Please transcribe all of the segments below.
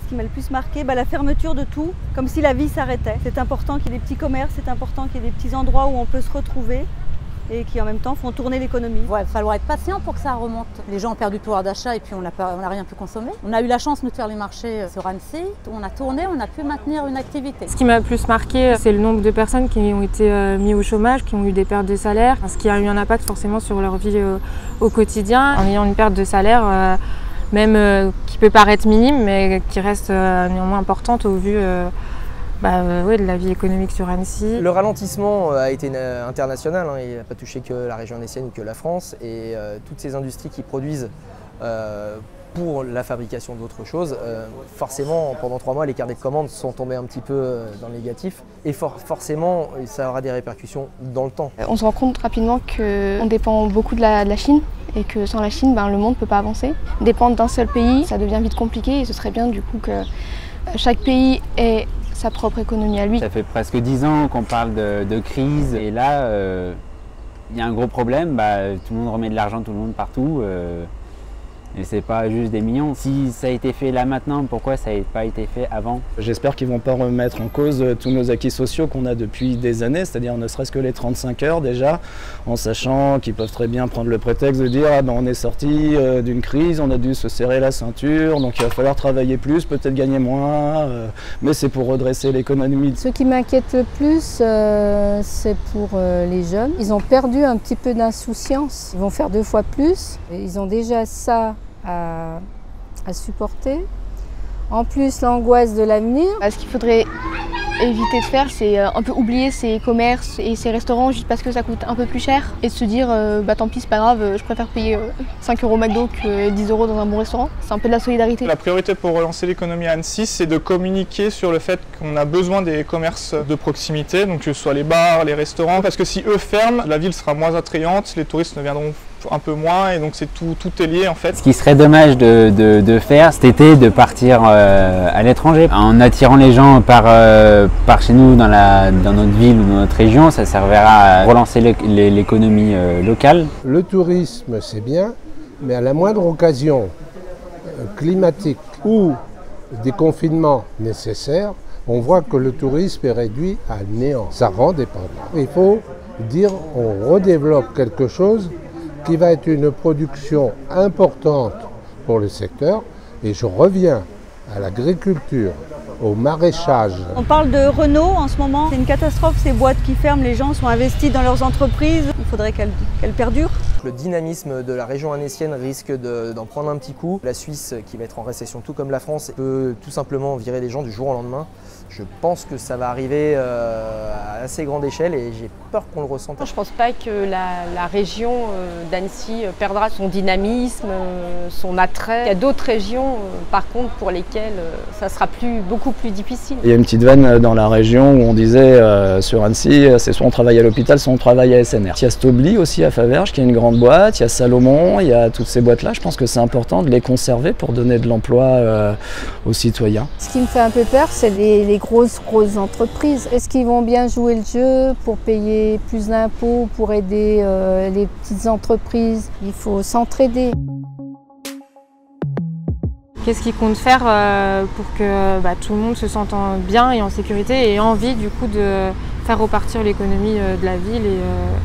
qui m'a le plus marqué, la fermeture de tout, comme si la vie s'arrêtait. C'est important qu'il y ait des petits commerces, c'est important qu'il y ait des petits endroits où on peut se retrouver et qui en même temps font tourner l'économie. Il va falloir être patient pour que ça remonte. Les gens ont perdu le pouvoir d'achat et puis on n'a rien pu consommer. On a eu la chance de faire les marchés sur Annecy, on a tourné, on a pu maintenir une activité. Ce qui m'a le plus marqué, c'est le nombre de personnes qui ont été mis au chômage, qui ont eu des pertes de salaire, ce qui a eu un impact forcément sur leur vie au quotidien. En ayant une perte de salaire, même qui peut paraître minime, mais qui reste néanmoins importante au vu de la vie économique sur Annecy. Le ralentissement a été international, il n'a pas touché que la région annécienne ou que la France, et toutes ces industries qui produisent pour la fabrication d'autres choses, forcément pendant 3 mois les carnets de commandes sont tombés un petit peu dans le négatif, et forcément ça aura des répercussions dans le temps. On se rend compte rapidement qu'on dépend beaucoup de la Chine, et que sans la Chine, le monde ne peut pas avancer. Dépendre d'un seul pays, ça devient vite compliqué, et ce serait bien du coup que chaque pays ait sa propre économie à lui. Ça fait presque 10 ans qu'on parle de crise, et là, il y a un gros problème, tout le monde remet de l'argent, tout le monde partout, et c'est pas juste des millions. Si ça a été fait là maintenant, pourquoi ça n'a pas été fait avant? J'espère qu'ils ne vont pas remettre en cause tous nos acquis sociaux qu'on a depuis des années, c'est-à-dire ne serait-ce que les 35 heures déjà, en sachant qu'ils peuvent très bien prendre le prétexte de dire on est sorti d'une crise, on a dû se serrer la ceinture, donc il va falloir travailler plus, peut-être gagner moins, mais c'est pour redresser l'économie. Ce qui m'inquiète le plus, c'est pour les jeunes. Ils ont perdu un petit peu d'insouciance, ils vont faire 2 fois plus, et ils ont déjà ça à supporter. En plus, l'angoisse de l'avenir. Ce qu'il faudrait éviter de faire, c'est un peu oublier ces commerces et ces restaurants juste parce que ça coûte un peu plus cher, et de se dire tant pis, c'est pas grave, je préfère payer 5 € au McDo que 10 € dans un bon restaurant. C'est un peu de la solidarité. La priorité pour relancer l'économie à Annecy, c'est de communiquer sur le fait qu'on a besoin des commerces de proximité, donc que ce soit les bars, les restaurants, parce que si eux ferment, la ville sera moins attrayante, les touristes ne viendront un peu moins, et donc tout est lié en fait. Ce qui serait dommage de faire cet été, de partir à l'étranger, en attirant les gens par chez nous dans notre ville ou dans notre région, ça servira à relancer l'économie locale. Le tourisme c'est bien, mais à la moindre occasion climatique ou des confinements nécessaires, on voit que le tourisme est réduit à néant. Ça rend dépendant. Il faut dire on redéveloppe quelque chose qui va être une production importante pour le secteur, et je reviens à l'agriculture, au maraîchage. On parle de Renault en ce moment, c'est une catastrophe ces boîtes qui ferment, les gens sont investis dans leurs entreprises, il faudrait qu'elles perdurent. Le dynamisme de la région annécienne risque d'en prendre un petit coup. La Suisse, qui va être en récession tout comme la France, peut tout simplement virer les gens du jour au lendemain. Je pense que ça va arriver à assez grande échelle, et j'ai peur qu'on le ressente. Je ne pense pas que la région d'Annecy perdra son dynamisme, son attrait. Il y a d'autres régions, par contre, pour lesquelles ça sera beaucoup plus difficile. Il y a une petite vanne dans la région où on disait sur Annecy, c'est soit on travaille à l'hôpital, soit on travaille à SNR. Il y a Stobli aussi à Faverges, qui est une grande boîte, il y a Salomon, il y a toutes ces boîtes-là. Je pense que c'est important de les conserver pour donner de l'emploi aux citoyens. Ce qui me fait un peu peur, c'est les grosses entreprises. Est-ce qu'ils vont bien jouer le jeu pour payer plus d'impôts, pour aider les petites entreprises? Il faut s'entraider. Qu'est-ce qu'ils comptent faire pour que tout le monde se sente bien et en sécurité, et ait envie du coup de faire repartir l'économie de la ville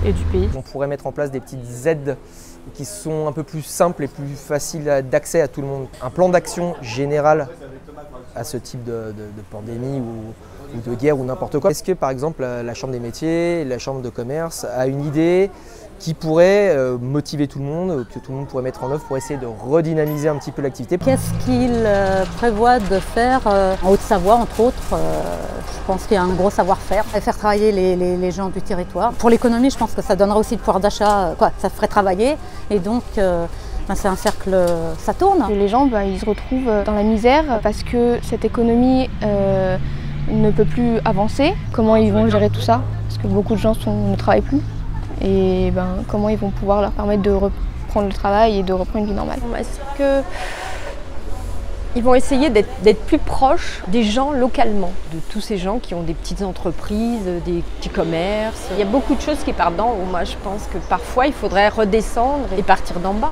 et du pays? On pourrait mettre en place des petites aides qui sont un peu plus simples et plus faciles d'accès à tout le monde. Un plan d'action général à ce type de pandémie ou de guerre ou n'importe quoi. Est-ce que par exemple la Chambre des métiers, la Chambre de commerce a une idée qui pourrait motiver tout le monde, que tout le monde pourrait mettre en œuvre pour essayer de redynamiser un petit peu l'activité? Qu'est-ce qu'il prévoit de faire en Haute-Savoie, entre autres? Je pense qu'il y a un gros savoir-faire. Faire travailler les gens du territoire. Pour l'économie, je pense que ça donnera aussi le pouvoir d'achat, ça ferait travailler, et donc c'est un cercle, ça tourne. Et les gens, ils se retrouvent dans la misère parce que cette économie ne peut plus avancer. Comment ils vont gérer tout ça? Parce que beaucoup de gens ne travaillent plus. Et comment ils vont pouvoir leur permettre de reprendre le travail et de reprendre une vie normale? Est-ce qu'ils vont essayer d'être plus proches des gens localement, de tous ces gens qui ont des petites entreprises, des petits commerces? Il y a beaucoup de choses qui partent d'en haut. Moi, je pense que parfois, il faudrait redescendre et partir d'en bas.